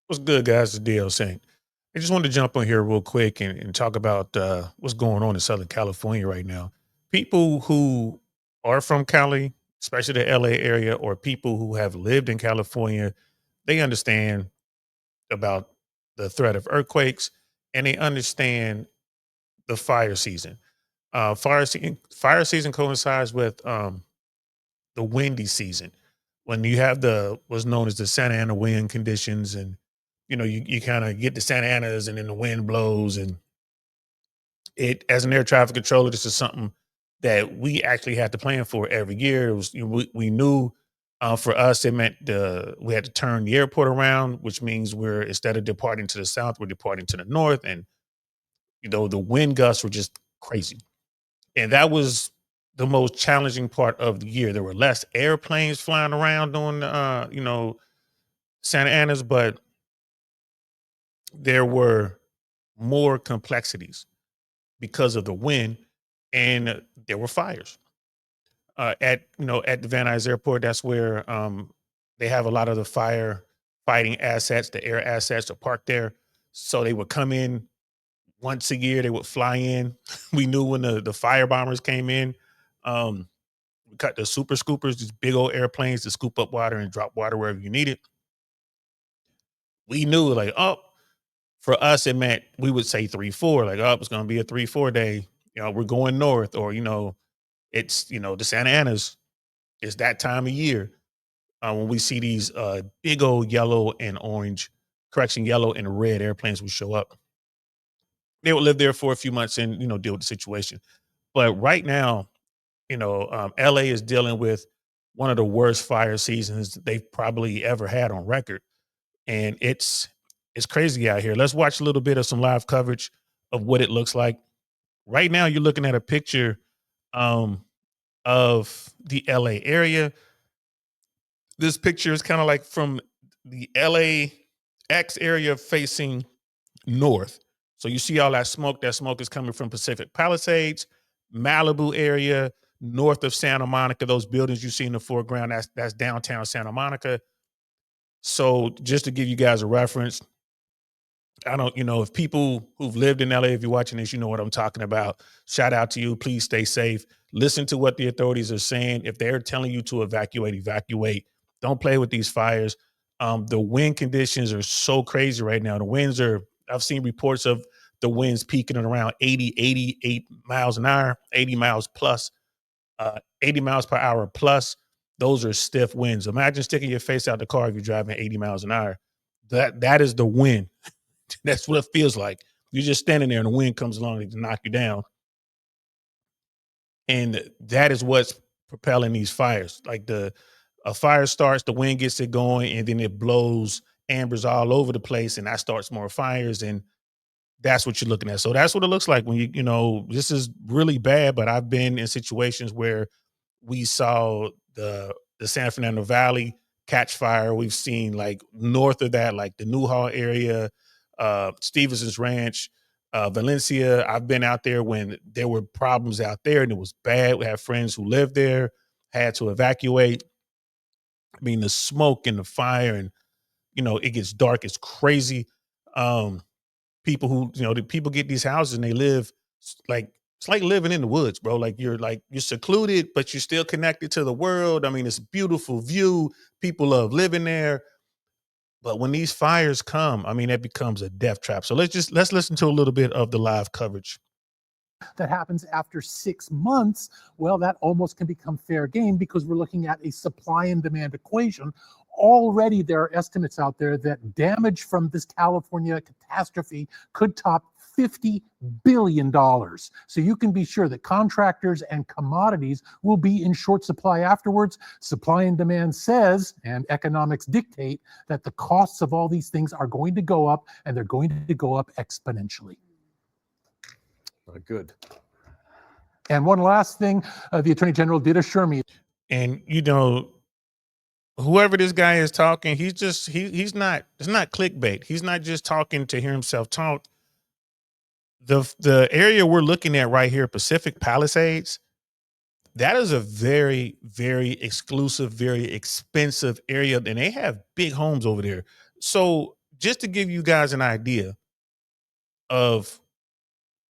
What's good, guys? It's DL Saint. I just wanted to jump on here real quick and talk about what's going on in Southern California right now. People who are from Cali, especially the LA area, or people who have lived in California, they understand about the threat of earthquakes and they understand the fire season. Fire season coincides with the windy season when you have the what's known as the Santa Ana wind conditions, and you kind of get the Santa Anas and then the wind blows. And it, as an air traffic controller, this is something that we actually had to plan for every year. It was, we knew, for us it meant we had to turn the airport around, which means we're, instead of departing to the south, we're departing to the north. And the wind gusts were just crazy, and that was the most challenging part of the year. There were less airplanes flying around on Santa Ana's, but there were more complexities because of the wind, and there were fires at the Van Nuys Airport. That's where they have a lot of the fire fighting assets, the air assets are parked there. So they would come in once a year. They would fly in. We knew when the fire bombers came in. Um, we got the super scoopers, these big old airplanes to scoop up water and drop water wherever you need it. We knew, like, oh, for us, it meant we would say 3-4, like, oh, it's going to be a 3-4 day. We're going north, or, it's, the Santa Anas. It's that time of year when we see these big old yellow and orange, correction, yellow and red airplanes will show up. They would live there for a few months and, deal with the situation. But right now, LA is dealing with one of the worst fire seasons they've probably ever had on record, and it's crazy out here. Let's watch a little bit of some live coverage of what it looks like. Right now, you're looking at a picture um, of the LA area. This picture is kind of like from the LAX area facing north. So you see all that smoke. That smoke is coming from Pacific Palisades, Malibu area, north of Santa Monica. Those buildings you see in the foreground, that's downtown Santa Monica. So just to give you guys a reference, I don't, if people who've lived in LA, if you're watching this, you know what I'm talking about. Shout out to you. Please stay safe. Listen to what the authorities are saying. If they're telling you to evacuate, evacuate. Don't play with these fires. The wind conditions are so crazy right now. I've seen reports of the winds peaking at around 80, 88 miles an hour, 80 miles plus, 80 miles per hour plus. Those are stiff winds. Imagine sticking your face out the car if you're driving 80 miles an hour. That is the wind. That's what it feels like. You're just standing there and the wind comes along to knock you down. And that is what's propelling these fires. Like a fire starts, the wind gets it going, and then it blows ambers all over the place, and that starts more fires. And that's what you're looking at. So that's what it looks like when this is really bad, but I've been in situations where we saw the San Fernando Valley catch fire. We've seen, like, north of that, like the Newhall area, Stevenson's Ranch, Valencia. I've been out there when there were problems out there and it was bad. We have friends who lived there, had to evacuate. I mean, the smoke and the fire, and it gets dark. It's crazy. Um, People who, the people get these houses and they live like, it's like living in the woods, bro. Like you're secluded, but you're still connected to the world. I mean, it's a beautiful view. People love living there. But when these fires come, I mean, it becomes a death trap. So let's listen to a little bit of the live coverage. That happens after 6 months, well, that almost can become fair game because we're looking at a supply and demand equation. Already there are estimates out there that damage from this California catastrophe could top $50 billion. So you can be sure that contractors and commodities will be in short supply afterwards. Supply and demand says, and economics dictate, that the costs of all these things are going to go up, and they're going to go up exponentially. Good. And one last thing, the Attorney General did assure me. And whoever this guy is talking, he's not, it's not clickbait. He's not just talking to hear himself talk. The area we're looking at right here, Pacific Palisades, that is a very, very exclusive, very expensive area, and they have big homes over there. So just to give you guys an idea of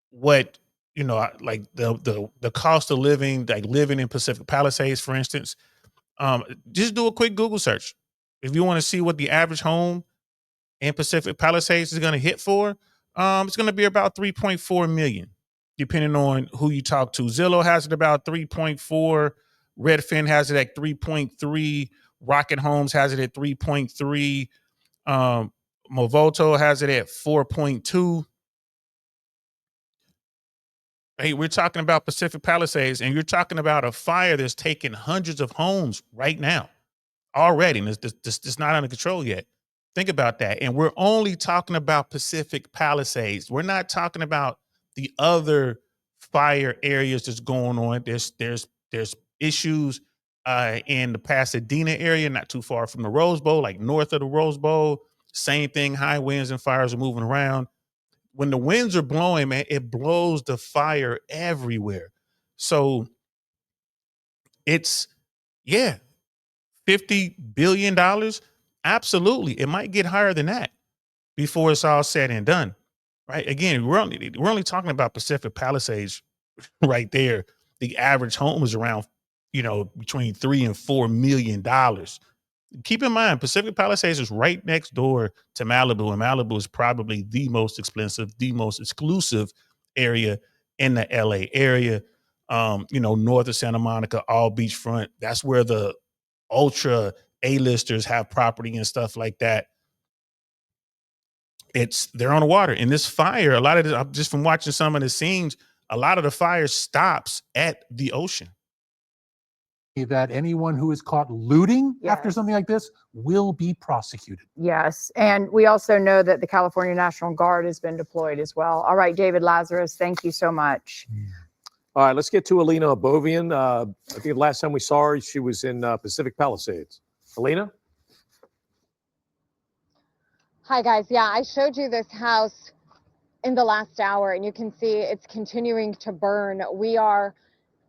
what like the cost of living, like living in Pacific Palisades, for instance. Just do a quick Google search if you want to see what the average home in Pacific Palisades is going to hit for. It's going to be about 3.4 million, depending on who you talk to. Zillow has it about 3.4. Redfin has it at 3.3. Rocket Homes has it at 3.3. Movoto has it at 4.2. Hey, we're talking about Pacific Palisades, and you're talking about a fire that's taking hundreds of homes right now already, and it's not under control yet. Think about that. And we're only talking about Pacific Palisades. We're not talking about the other fire areas that's going on. There's issues in the Pasadena area, not too far from the Rose Bowl, like north of the Rose Bowl. Same thing, high winds and fires are moving around. When the winds are blowing, man, it blows the fire everywhere. So it's, yeah, $50 billion. Absolutely. It might get higher than that before it's all said and done. Right. Again, we're only talking about Pacific Palisades right there. The average home is around, between $3 and $4 million. Keep in mind, Pacific Palisades is right next door to Malibu, and Malibu is probably the most expensive, the most exclusive area in the LA area. North of Santa Monica, all beachfront. That's where the ultra A-listers have property and stuff like that. They're on the water. And this fire, a lot of this, just from watching some of the scenes, a lot of the fire stops at the ocean. That anyone who is caught looting after Yes. something like this will be prosecuted. Yes. And we also know that the California National Guard has been deployed as well. All right, David Lazarus, thank you so much. All right, let's get to Alina Abovian. I think the last time we saw her, she was in Pacific Palisades. Alina? Hi, guys. Yeah, I showed you this house in the last hour, and you can see it's continuing to burn. We are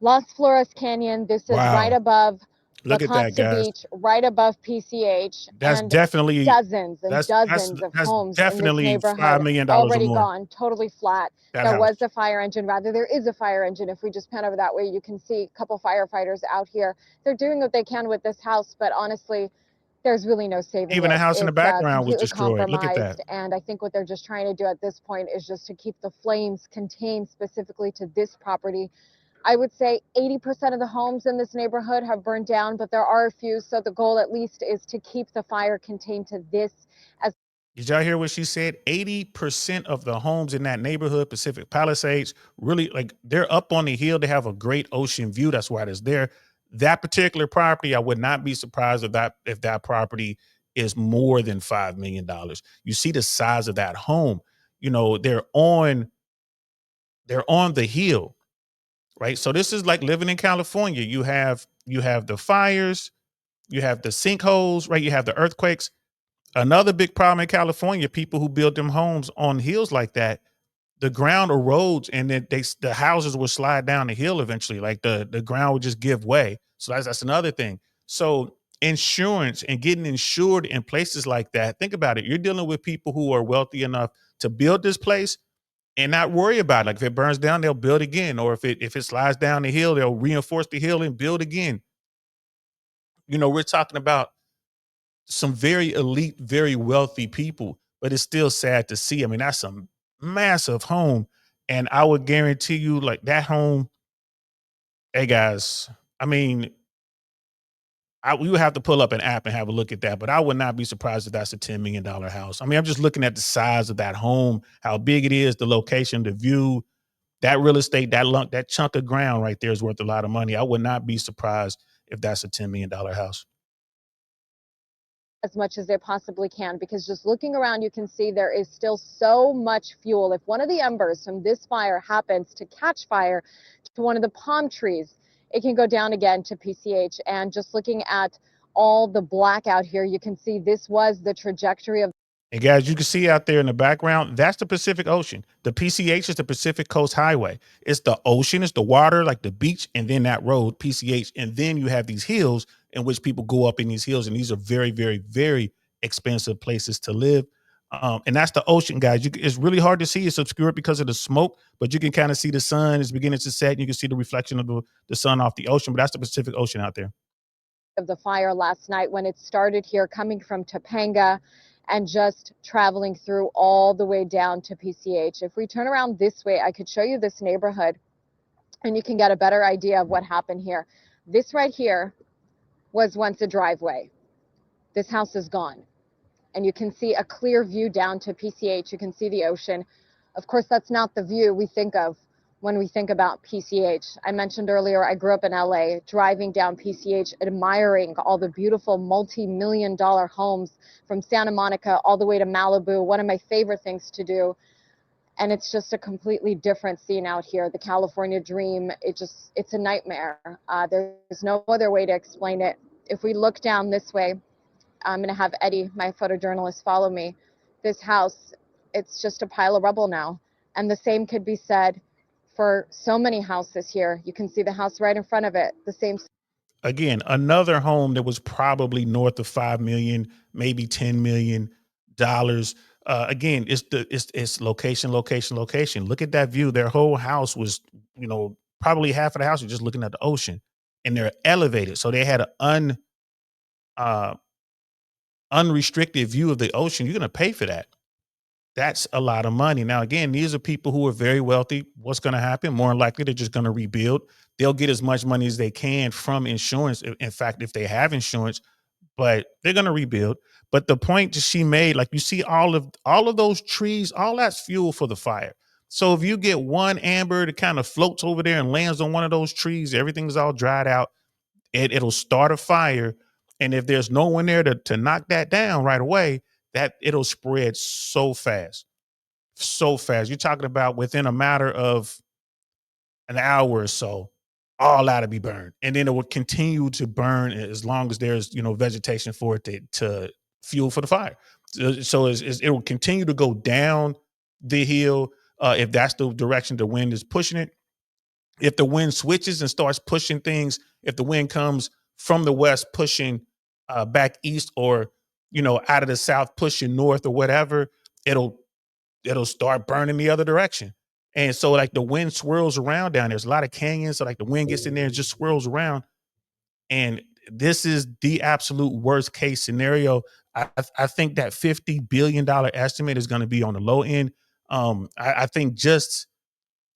Las Flores Canyon. This is Wow. right above Look La at that, Concha guys. Beach, right above PCH. That's and definitely dozens and that's dozens of that's homes in this definitely neighborhood $5 million or already more. gone, totally flat. That There house. was a fire engine, rather there is a fire engine. If we just pan over that way, you can see a couple firefighters out here. They're doing what they can with this house, but honestly, there's really no saving Even it. the house in the It's background was completely destroyed. Look at that. compromised, and I think what they're just trying to do at this point is just to keep the flames contained specifically to this property. I would say 80% of the homes in this neighborhood have burned down, but there are a few, so the goal at least is to keep the fire contained to this. Did y'all hear what she said? 80% of the homes in that neighborhood, Pacific Palisades, really, like, they're up on the hill. They have a great ocean view. That's why it's there. That particular property, I would not be surprised if that property is more than $5 million. You see the size of that home. They're on the hill, right? So this is like living in California. You have the fires, you have the sinkholes, right? You have the earthquakes. Another big problem in California, people who build them homes on hills like that, the ground erodes, and then the houses will slide down the hill eventually. Like the ground will just give way. So that's another thing. So insurance and getting insured in places like that, think about it. You're dealing with people who are wealthy enough to build this place and not worry about it. Like if it burns down, they'll build again. Or if it slides down the hill, they'll reinforce the hill and build again. We're talking about some very elite, very wealthy people, but it's still sad to see. I mean, that's a massive home. And I would guarantee you, like, that home, hey guys, I mean, we would have to pull up an app and have a look at that, but I would not be surprised if that's a $10 million house. I mean, I'm just looking at the size of that home, how big it is, the location, the view, that real estate, that chunk of ground right there is worth a lot of money. I would not be surprised if that's a $10 million house. As much as they possibly can, because just looking around, you can see there is still so much fuel. If one of the embers from this fire happens to catch fire to one of the palm trees, it can go down again to PCH. And just looking at all the black out here, you can see this was the trajectory of. And guys, you can see out there in the background, that's the Pacific Ocean. The PCH is the Pacific Coast Highway. It's the ocean, it's the water, like the beach, and then that road, PCH. And then you have these hills in which people go up in these hills. And these are very, very, very expensive places to live. And that's the ocean, guys. It's really hard to see. It's obscured because of the smoke, but you can kind of see the sun is beginning to set. And you can see the reflection of the sun off the ocean, but that's the Pacific Ocean out there. Of the fire last night when it started here, coming from Topanga and just traveling through all the way down to PCH. If we turn around this way, I could show you this neighborhood and you can get a better idea of what happened here. This right here was once a driveway. This house is gone. And you can see a clear view down to PCH. You can see the ocean. Of course, that's not the view we think of when we think about PCH. I mentioned earlier, I grew up in LA, driving down PCH, admiring all the beautiful multi-million-dollar homes from Santa Monica all the way to Malibu, one of my favorite things to do. And it's just a completely different scene out here. The California dream, it's a nightmare. There's no other way to explain it. If we look down this way, I'm going to have Eddie, my photojournalist, follow me. This house, it's just a pile of rubble now. And the same could be said for so many houses here. You can see the house right in front of it. The same. Again, another home that was probably north of 5 million, maybe $10 million. Again, it's location, location, location. Look at that view. Their whole house was, probably half of the house was just looking at the ocean, and they're elevated. So they had an unrestricted view of the ocean. You're going to pay for that. That's a lot of money. Now, again, these are people who are very wealthy. What's going to happen? More than likely, they're just going to rebuild. They'll get as much money as they can from insurance. In fact, if they have insurance, but they're going to rebuild. But the point that she made, like you see all of those trees, all that's fuel for the fire. So if you get one amber that kind of floats over there and lands on one of those trees, everything's all dried out. It'll start a fire. And if there's no one there to knock that down right away, that it'll spread so fast. So fast. You're talking about within a matter of an hour or so, all that to be burned. And then it will continue to burn as long as there's, vegetation for it to fuel for the fire. So it will continue to go down the hill if that's the direction the wind is pushing it. If the wind switches and starts pushing things, if the wind comes from the west pushing back east, or out of the south pushing north or whatever, it'll start burning the other direction. And so like the wind swirls around down there. There's a lot of canyons, so like the wind gets in there and just swirls around. And this is the absolute worst case scenario. I think that $50 billion estimate is going to be on the low end. I think just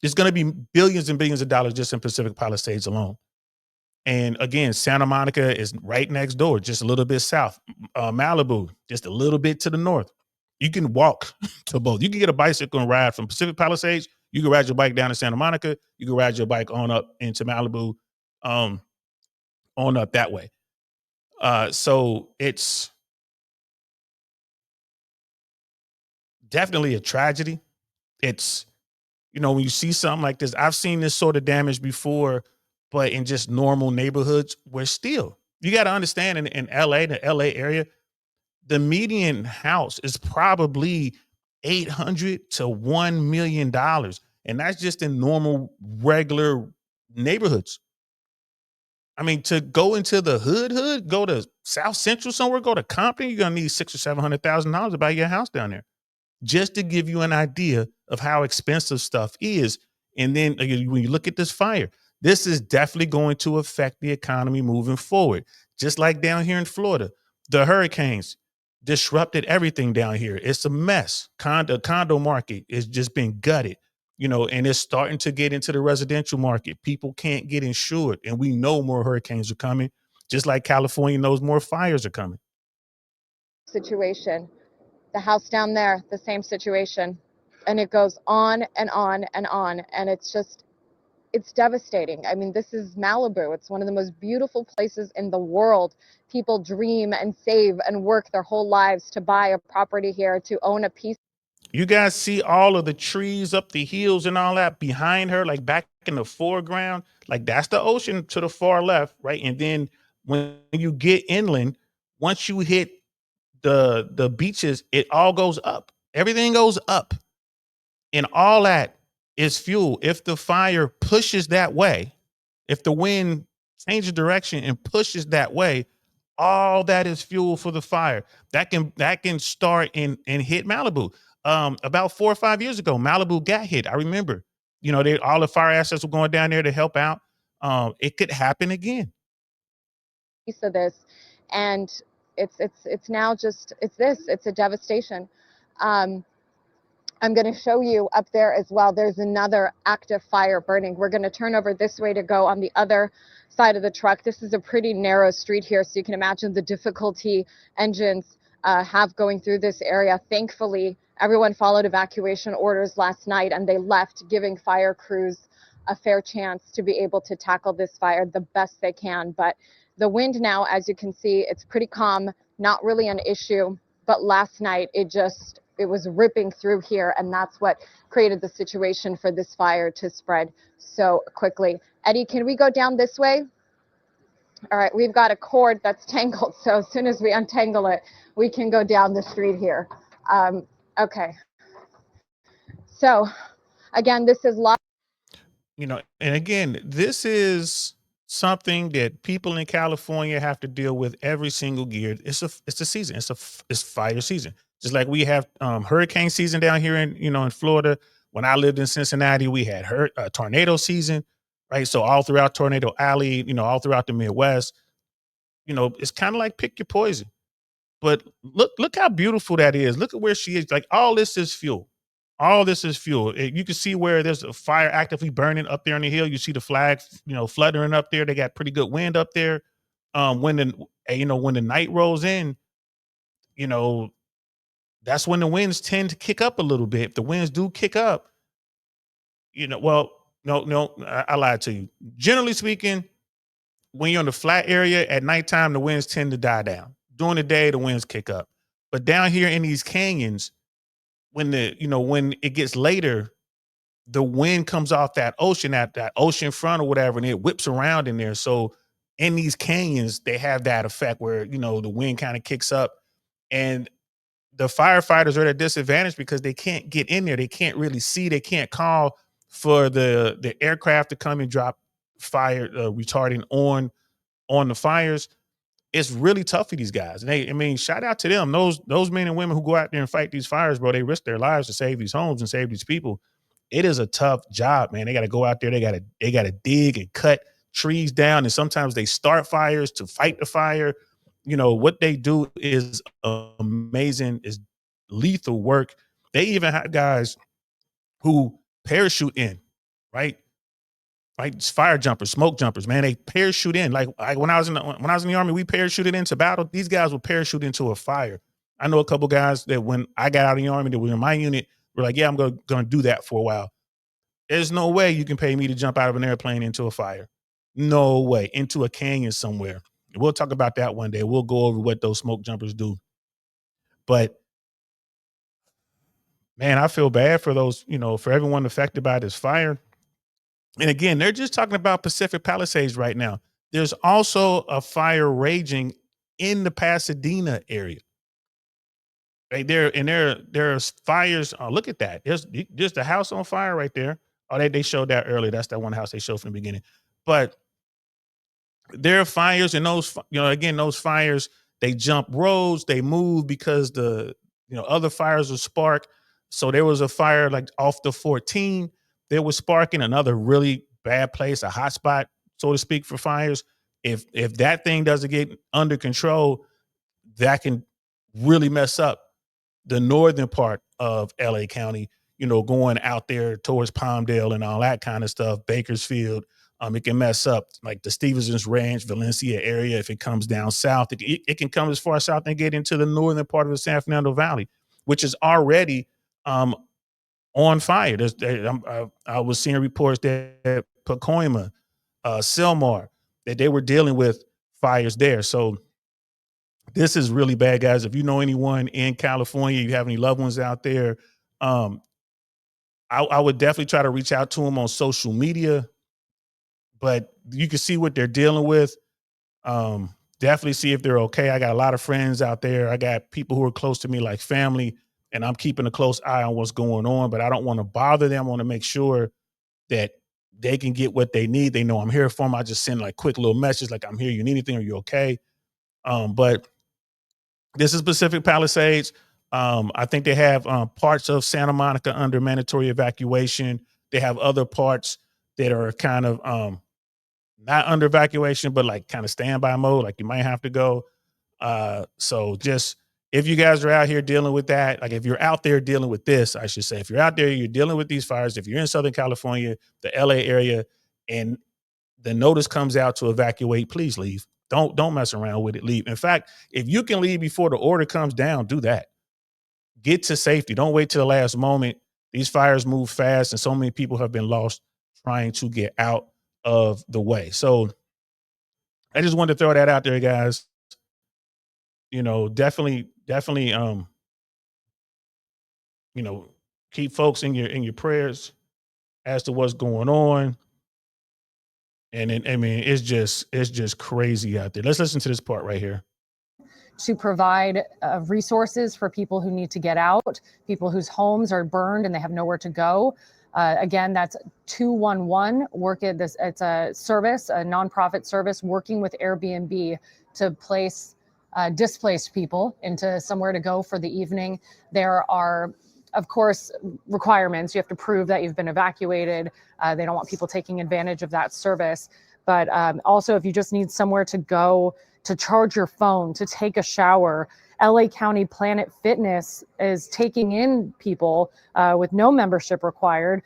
it's going to be billions and billions of dollars just in Pacific Palisades alone. And again, Santa Monica is right next door, just a little bit south. Malibu, just a little bit to the north. You can walk to both. You can get a bicycle and ride from Pacific Palisades. You can ride your bike down to Santa Monica. You can ride your bike on up into Malibu, on up that way. So it's definitely a tragedy. It's, when you see something like this, I've seen this sort of damage before, but in just normal neighborhoods where still, you got to understand in LA, the LA area, the median house is probably $800 to $1 million. And that's just in normal, regular neighborhoods. I mean, to go into the hood, go to South Central somewhere, go to Compton, you're gonna need $600,000 or $700,000 to buy your house down there. Just to give you an idea of how expensive stuff is. And then when you look at this fire, this is definitely going to affect the economy moving forward. Just like down here in Florida, the hurricanes disrupted everything down here. It's a mess. Condo market is just being gutted, and it's starting to get into the residential market. People can't get insured, and we know more hurricanes are coming, just like California knows more fires are coming. Situation. The house down there, the same situation. And it goes on and on and on. And it's devastating. I mean, this is Malibu. It's one of the most beautiful places in the world. People dream and save and work their whole lives to buy a property here, to own a piece. You guys see all of the trees up the hills and all that behind her, like back in the foreground, like that's the ocean to the far left, right? And then when you get inland, once you hit the beaches, it all goes up. Everything goes up. And all that is fuel. If the fire pushes that way, if the wind changes direction and pushes that way, All that is fuel for the fire that can start and hit Malibu. About 4 or 5 years ago, Malibu got hit. I remember, all the fire assets were going down there to help out. It could happen again. Piece of this, and it's now just it's a devastation. Um, I'm going to show you up there as well. There's another active fire burning. We're going to turn over this way to go on the other side of the truck. This is a pretty narrow street here, so you can imagine the difficulty engines have going through this area. Thankfully, everyone followed evacuation orders last night and they left, giving fire crews a fair chance to be able to tackle this fire the best they can. But the wind now, as you can see, it's pretty calm, not really an issue. But last night, it was ripping through here, and that's what created the situation for this fire to spread so quickly. Eddie, can we go down this way? All right, we've got a cord that's tangled, so as soon as we untangle it, we can go down the street here. Okay. So, again, this is live. And again, this is something that people in California have to deal with every single year. It's a season. It's fire season. Just like we have hurricane season down here in Florida. When I lived in Cincinnati, we had tornado season, right? So all throughout Tornado Alley, all throughout the Midwest, it's kind of like pick your poison. But look how beautiful that is. Look at where she is. Like, all this is fuel. All this is fuel. You can see where there's a fire actively burning up there on the hill. You see the flags, fluttering up there. They got pretty good wind up there. When the night rolls in, that's when the winds tend to kick up a little bit. If the winds do kick up, well, no, I lied to you. Generally speaking, when you're in the flat area at nighttime, the winds tend to die down. During the day, the winds kick up. But down here in these canyons, when it gets later, the wind comes off that ocean front or whatever, and it whips around in there. So in these canyons, they have that effect where, the wind kind of kicks up, and the firefighters are at a disadvantage because they can't get in there. They can't really see. They can't call for the aircraft to come and drop fire retardant on the fires. It's really tough for these guys. And shout out to them. Those men and women who go out there and fight these fires, bro, they risk their lives to save these homes and save these people. It is a tough job, man. They got to go out there. They got to dig and cut trees down. And sometimes they start fires to fight the fire. What they do is amazing, is lethal work. They even have guys who parachute in, right? Right, fire jumpers, smoke jumpers, man. They parachute in. Like when I was in the Army, we parachuted into battle. These guys would parachute into a fire. I know a couple guys that when I got out of the Army that were in my unit were like, yeah, I'm gonna do that for a while. There's no way you can pay me to jump out of an airplane into a fire. No way. Into a canyon somewhere. We'll talk about that one day. We'll go over what those smoke jumpers do. But man, I feel bad for those, for everyone affected by this fire. And again, they're just talking about Pacific Palisades right now. There's also a fire raging in the Pasadena area. Right there, and there's fires. Oh, look at that. There's the house on fire right there. Oh, they showed that earlier. That's that one house they showed from the beginning. But there are fires, and those fires, they jump roads, they move because the other fires will spark. So there was a fire like off the 14. There was sparking, another really bad place, a hot spot, so to speak, for fires. If that thing doesn't get under control, that can really mess up the northern part of LA County, going out there towards Palmdale and all that kind of stuff, Bakersfield. It can mess up like the Stevenson's Ranch, Valencia area. If it comes down south, it can come as far south and get into the northern part of the San Fernando Valley, which is already on fire. I was seeing reports that Pacoima, Sylmar, that they were dealing with fires there. So this is really bad, guys. If you know anyone in California, you have any loved ones out there, I would definitely try to reach out to them on social media. But you can see what they're dealing with. Definitely see if they're okay. I got a lot of friends out there. I got people who are close to me, like family, and I'm keeping a close eye on what's going on. But I don't want to bother them. I want to make sure that they can get what they need. They know I'm here for them. I just send like quick little message, like, I'm here. You need anything? Are you okay? But this is Pacific Palisades. I think they have parts of Santa Monica under mandatory evacuation. They have other parts that are kind of not under evacuation, but like kind of standby mode, like you might have to go. So just if you guys are out here dealing with that, like if you're out there dealing with this, I should say, if you're out there, you're dealing with these fires, if you're in Southern California, the LA area, and the notice comes out to evacuate, please leave. Don't mess around with it. Leave. In fact, if you can leave before the order comes down, do that. Get to safety. Don't wait till the last moment. These fires move fast, and so many people have been lost trying to get out of the way. So I just wanted to throw that out there, guys. You know, definitely, you know, keep folks in your prayers as to what's going on. And I mean, it's just crazy out there. Let's listen to this part right here. To provide resources for people who need to get out, people whose homes are burned and they have nowhere to go. Again, that's 211 work at this. It's a service, a nonprofit service working with Airbnb to place displaced people into somewhere to go for the evening. There are, of course, requirements. You have to prove that you've been evacuated. They don't want people taking advantage of that service. But also, if you just need somewhere to go, to charge your phone, to take a shower, LA County Planet Fitness is taking in people with no membership required,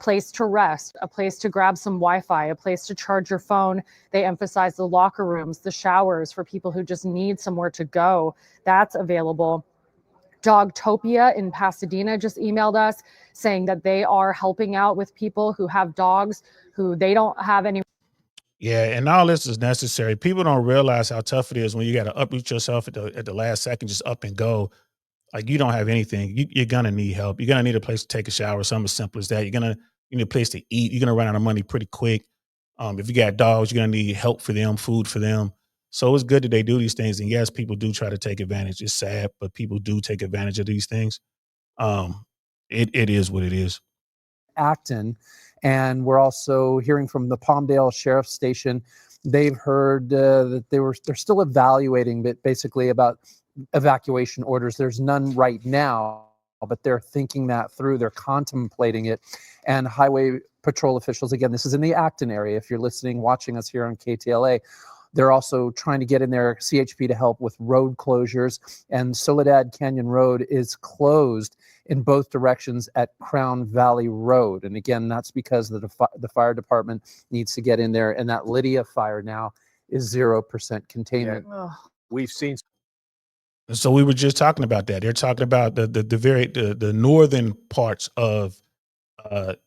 place to rest, a place to grab some Wi-Fi, a place to charge your phone. They emphasize the locker rooms, the showers for people who just need somewhere to go. That's available. Dogtopia in Pasadena just emailed us saying that they are helping out with people who have dogs who they don't have any. Yeah, and all this is necessary. People don't realize how tough it is when you got to uproot yourself at the last second, just up and go. Like you don't have anything. You're gonna need help. You're gonna need a place to take a shower. Something as simple as that. You need a place to eat. You're gonna run out of money pretty quick. If you got dogs, you're gonna need help for them, food for them. So it's good that they do these things. And yes, people do try to take advantage. It's sad, but people do take advantage of these things. It is what it is. Acton. And we're also hearing from the Palmdale Sheriff's Station. They've heard that they're still evaluating, but basically about evacuation orders. There's none right now, but they're thinking that through. They're contemplating it. And highway patrol officials, again, this is in the Acton area. If you're listening, watching us here on KTLA, they're also trying to get in there, CHP, to help with road closures. And Soledad Canyon Road is closed in both directions at Crown Valley Road. And again, that's because the fire department needs to get in there. And that Lydia fire now is 0% containment. Yeah. We've seen. So we were just talking about that. They're talking about the northern parts of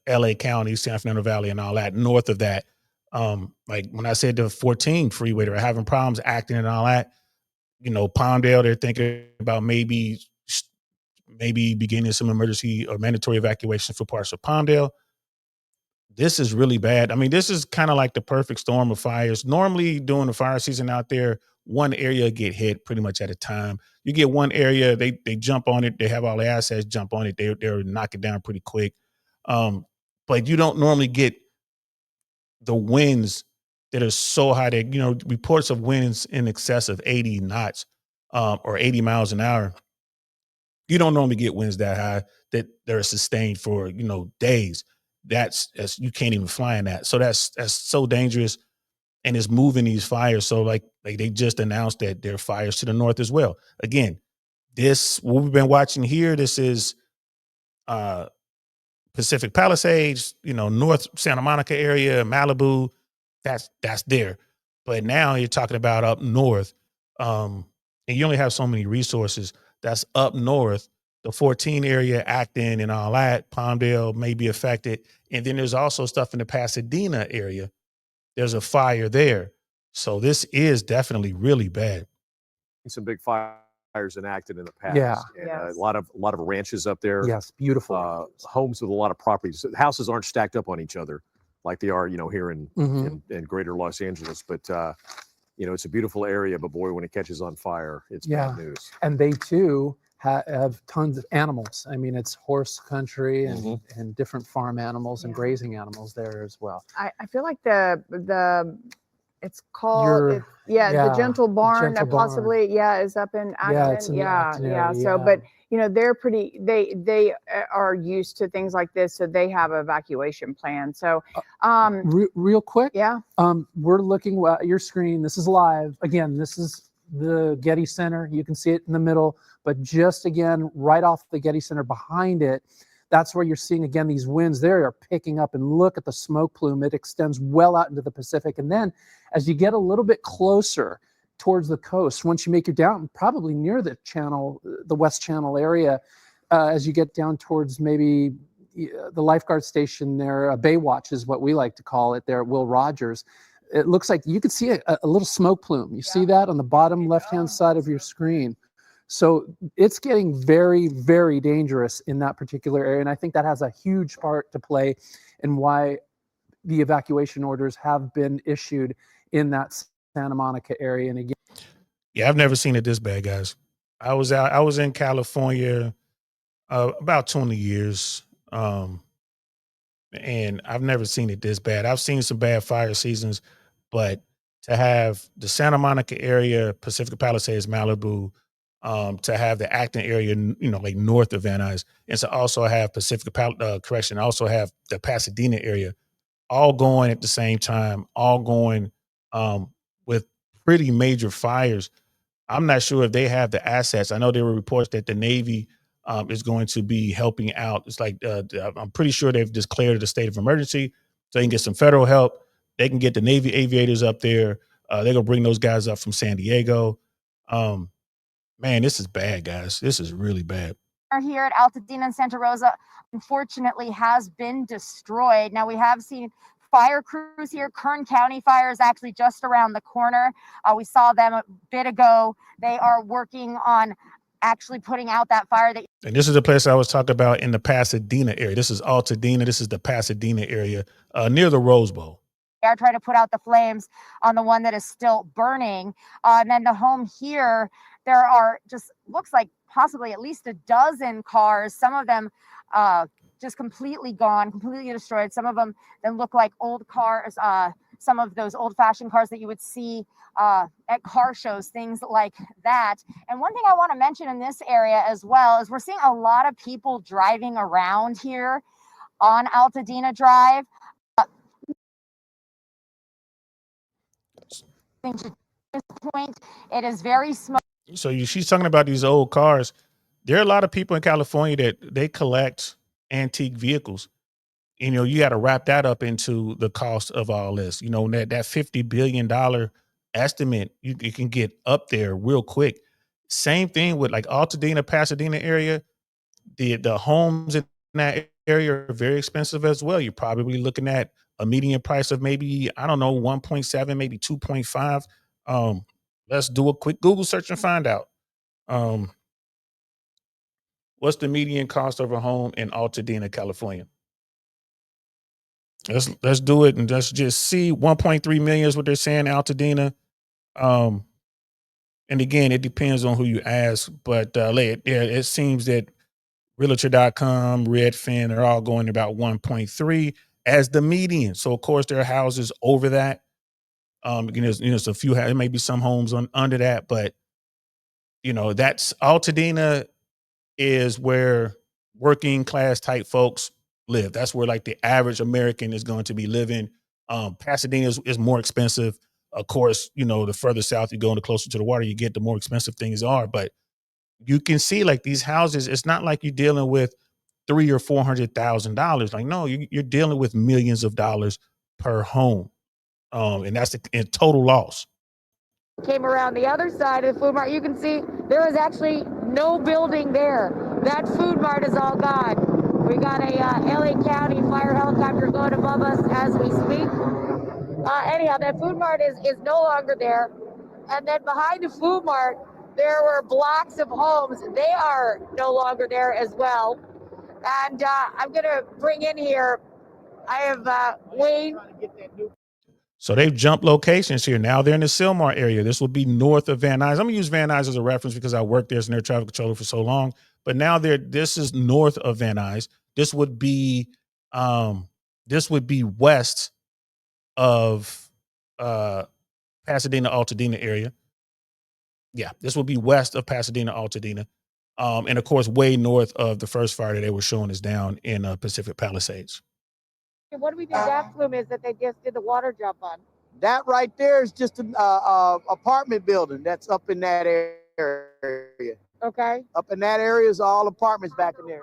LA County, San Fernando Valley, and all that. North of that, like when I said the 14 freeway, they're having problems acting and all that. You know, Palmdale, they're thinking about maybe beginning some emergency or mandatory evacuation for parts of Palmdale. This is really bad. I mean, this is kind of like the perfect storm of fires. Normally, during the fire season out there, one area get hit pretty much at a time. You get one area, they jump on it. They have all the assets jump on it. They're knock it down pretty quick. But you don't normally get the winds that are so high that, you know, reports of winds in excess of 80 knots or 80 miles an hour. You don't normally get winds that high that they're sustained for, you know, days. That's you can't even fly in that. So that's so dangerous, and it's moving these fires. So like they just announced that there are fires to the north as well. Again, what we've been watching here, this is Pacific Palisades, you know, North Santa Monica area, Malibu, that's there. But now you're talking about up north, and you only have so many resources. That's up north, the 14 area, Acton and all that, Palmdale may be affected. And then there's also stuff in the Pasadena area. There's a fire there. So this is definitely really bad. Some big fires enacted in the past. Yeah. And Yes. a lot of ranches up there. Yes, beautiful. Homes with a lot of properties. Houses aren't stacked up on each other like they are, you know, here in greater Los Angeles. But you know, it's a beautiful area. But boy, when it catches on fire, it's bad news. And they too have tons of animals. I mean, it's horse country and different farm animals and grazing animals there as well. I feel like the It's called, You're the Gentle Barn, Gentle Barn. possibly, is up in Acton. Yeah, it's in the Acton area, So, yeah. but they're pretty. They are used to things like this, so they have evacuation plans. So, real quick, yeah, we're looking at your screen. This is live. Again, this is the Getty Center. You can see it in the middle, but just again, right off the Getty Center behind it, that's where you're seeing again these winds. They are picking up, and look at the smoke plume. It extends well out into the Pacific. And then as you get a little bit closer towards the coast, once you make your down, probably near the channel, the West Channel area, as you get down towards maybe the lifeguard station there, Baywatch is what we like to call it there at Will Rogers. It looks like you can see a little smoke plume. You see that on the bottom left-hand side of your screen. So it's getting very, very dangerous in that particular area. And I think that has a huge part to play in why the evacuation orders have been issued in that Santa Monica area. And again, Yeah, I've never seen it this bad, guys. I was in California about 20 years. And I've never seen it this bad. I've seen some bad fire seasons, but to have the Santa Monica area, Pacific Palisades, Malibu, to have the Acton area, like north of Van Nuys, and to also have also have the Pasadena area, all going at the same time, all going with pretty major fires. I'm not sure if they have the assets. I know there were reports that the Navy is going to be helping out. It's like I'm pretty sure they've declared a state of emergency, so they can get some federal help. They can get the Navy aviators up there. They're gonna bring those guys up from San Diego. Man, this is bad, guys. This is really bad. Here at Altadena and Santa Rosa, unfortunately, has been destroyed. Now we have seen fire crews here. Kern County Fire is actually just around the corner. We saw them a bit ago. They are working on actually putting out that fire. And this is the place I was talking about in the Pasadena area. This is Altadena. This is the Pasadena area near the Rose Bowl. They are trying to put out the flames on the one that is still burning. And then the home here, there are just looks like possibly at least a dozen cars. Some of them just completely gone, completely destroyed. Some of them then look like old cars, some of those old-fashioned cars that you would see at car shows, things like that. And one thing I want to mention in this area as well is we're seeing a lot of people driving around here on Altadena Drive. At this point, it is very small. So she's talking about these old cars. There are a lot of people in California that they collect antique vehicles. You got to wrap that up into the cost of all this. That $50 billion estimate, you can get up there real quick. Same thing with like Altadena, Pasadena area. The homes in that area are very expensive as well. You're probably looking at a median price of maybe, I don't know, 1.7, maybe 2.5. Let's do a quick Google search and find out. What's the median cost of a home in Altadena, California? Let's do it and let's just see. 1.3 million is what they're saying, Altadena. And again, it depends on who you ask, but it seems that Realtor.com, Redfin are all going about 1.3 as the median. So of course there are houses over that. There's a few. There may be some homes under that, but that's Altadena is where working class type folks live. That's where like the average American is going to be living. Pasadena is more expensive. Of course, the further south you go and the closer to the water you get, the more expensive things are. But you can see like these houses, it's not like you're dealing with $300,000 or $400,000. Like, no, you're dealing with millions of dollars per home. And that's in total loss. Came around the other side of the food mart. You can see there is actually no building there. That food mart is all gone. We got a LA County fire helicopter going above us as we speak. Anyhow, that food mart is no longer there. And then behind the food mart, there were blocks of homes. They are no longer there as well. And I'm going to bring in here, I have Wayne. So they've jumped locations here. Now they're in the Sylmar area. This will be north of Van Nuys. I'm gonna use Van Nuys as a reference because I worked there as an air traffic controller for so long. But now this is north of Van Nuys. This would be west of Pasadena, Altadena area. Yeah, this will be west of Pasadena, Altadena. And of course, way north of the first fire that they were showing us down in Pacific Palisades. What do we think that flume is that they just did the water jump on? That right there is just an apartment building that's up in that area. Okay. Up in that area is all apartments back in there.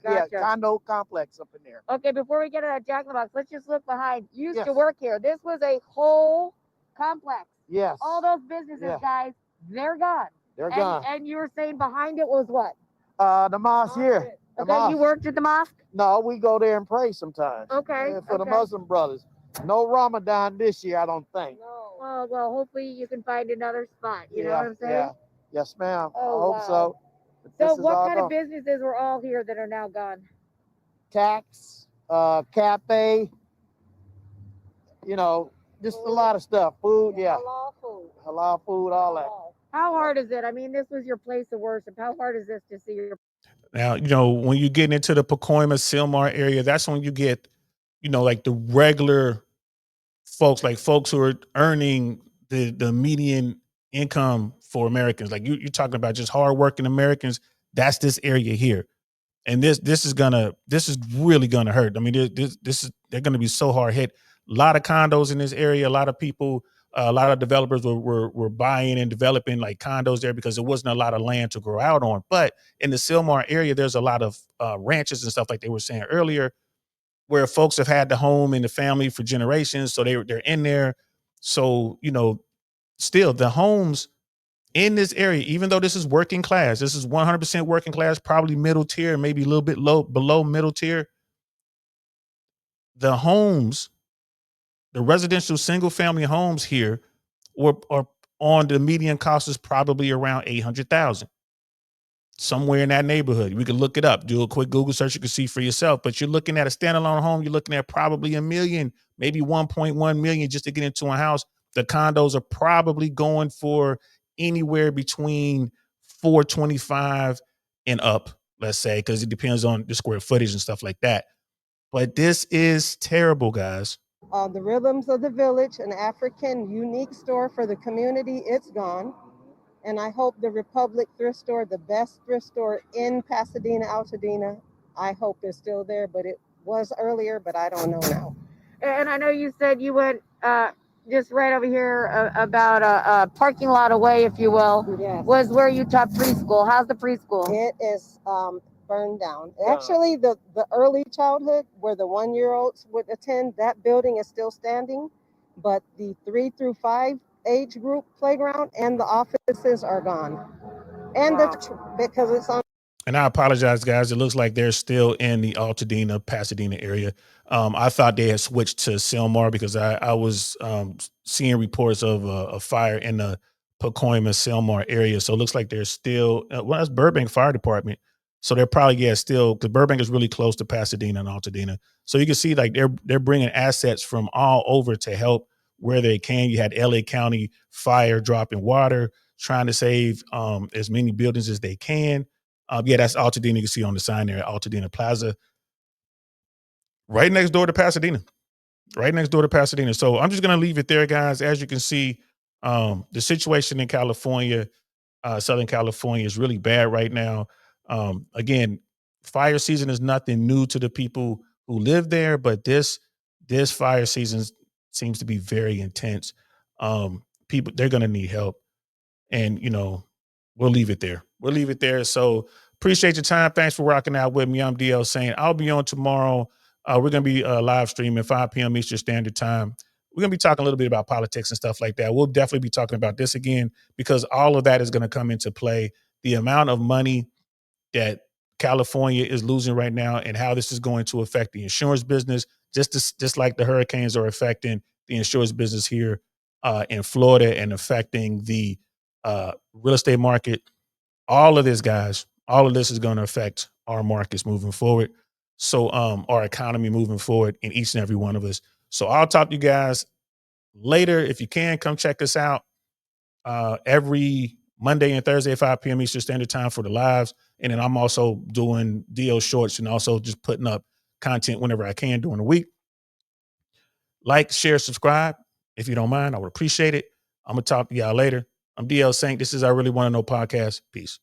Yeah, Gotcha. condo complex up in there. Okay, before we get to that Jack in the Box, let's just look behind. You used to Yes. work here. This was a whole complex. Yes. All those businesses, Yeah. guys, they're gone. They're gone. And you were saying behind it was what? The mosque here. The Okay, mosque. you worked at the mosque? No, we go there and pray sometimes. Okay. Yeah, for the okay. Muslim brothers. No Ramadan this year, I don't think. No. Well, hopefully you can find another spot. You know what I'm saying? Yeah. Yes, ma'am. Oh, I hope wow. so. But So this is what all kind of gone. businesses were all here that are now gone? Tax, cafe, you know, just a lot of stuff. Food, yeah. Halal food, all that. How hard is it? I mean, this was your place of worship. How hard is this to see your Now, when you get into the Pacoima, Sylmar area, that's when you get, like the regular folks, like folks who are earning the median income for Americans. Like you're talking about just hardworking Americans. That's this area here. And this is really gonna hurt. I mean, they're gonna be so hard hit. A lot of condos in this area. A lot of people, a lot of developers were buying and developing like condos there because there wasn't a lot of land to grow out on. But in the Sylmar area, there's a lot of ranches and stuff like they were saying earlier, where folks have had the home and the family for generations. So they're in there. So still the homes in this area, even though this is working class, this is 100% working class, probably middle tier, maybe a little bit below middle tier. The homes, the residential single family homes here are on the median cost is probably around 800,000. Somewhere in that neighborhood. We could look it up, do a quick Google search, you can see for yourself. But you're looking at a standalone home, you're looking at probably $1 million, maybe 1.1 million just to get into a house. The condos are probably going for anywhere between 425 and up, let's say, because it depends on the square footage and stuff like that. But this is terrible, guys. The Rhythms of the Village, an African unique store for the community, it's gone. And I hope the Republic thrift store, the best thrift store in Pasadena, Altadena, I hope is still there, but it was earlier, but I don't know now. And I know you said you went just right over here about a parking lot away, if you will, Yes. was where you taught preschool. How's the preschool? It is burned down. Actually, the early childhood where the 1-year-olds would attend, that building is still standing, but the 3 through 5 age group playground and the offices are gone. And because it's on. And I apologize, guys. It looks like they're still in the Altadena, Pasadena area. I thought they had switched to Sylmar because I was seeing reports of a fire in the Pacoima, Sylmar area. So it looks like they're still, that's Burbank Fire Department. So they're probably, still, because Burbank is really close to Pasadena and Altadena. So you can see like they're bringing assets from all over to help where they can. You had LA County Fire dropping water, trying to save as many buildings as they can. That's Altadena. You can see on the sign there, Altadena Plaza, right next door to Pasadena. Right next door to Pasadena. So I'm just going to leave it there, guys. As you can see, the situation in California, Southern California, is really bad right now. Again, fire season is nothing new to the people who live there, but this fire season seems to be very intense. People, they're going to need help. And, we'll leave it there. We'll leave it there. So appreciate your time. Thanks for rocking out with me. I'm DL Saying. I'll be on tomorrow. We're going to be live streaming 5 p.m. Eastern Standard Time. We're going to be talking a little bit about politics and stuff like that. We'll definitely be talking about this again because all of that is going to come into play. The amount of money that California is losing right now and how this is going to affect the insurance business, just like the hurricanes are affecting the insurance business here in Florida and affecting the real estate market. All of this, guys, all of this is going to affect our markets moving forward. So our economy moving forward in each and every one of us. So I'll talk to you guys later. If you can, come check us out every Monday and Thursday at 5 p.m. Eastern Standard Time for the lives. And then I'm also doing DL shorts and also just putting up content whenever I can during the week. Like, share, subscribe. If you don't mind, I would appreciate it. I'm going to talk to y'all later. I'm DL Saint. This is I Really Want to Know podcast. Peace.